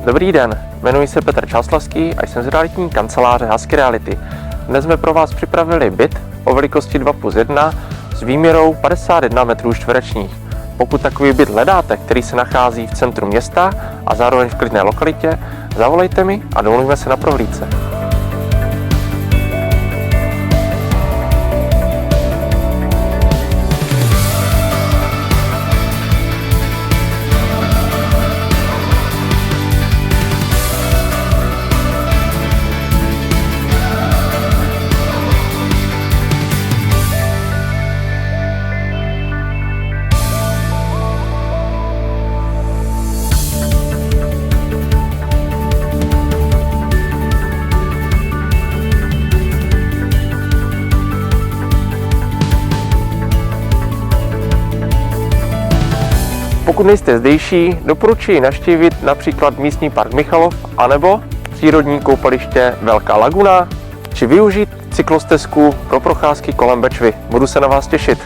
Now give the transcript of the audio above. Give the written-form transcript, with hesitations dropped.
Dobrý den, jmenuji se Petr Čáslavský a jsem z realitní kanceláře Husky Reality. Dnes jsme pro vás připravili byt o velikosti 2+1 s výměrou 51 m². Pokud takový byt hledáte, který se nachází v centru města a zároveň v klidné lokalitě, zavolejte mi a domluvíme se na prohlídce. Pokud nejste zdejší, doporučuji navštívit například místní park Michalov anebo přírodní koupaliště Velká Laguna či využít cyklostezku pro procházky kolem Bečvy. Budu se na vás těšit.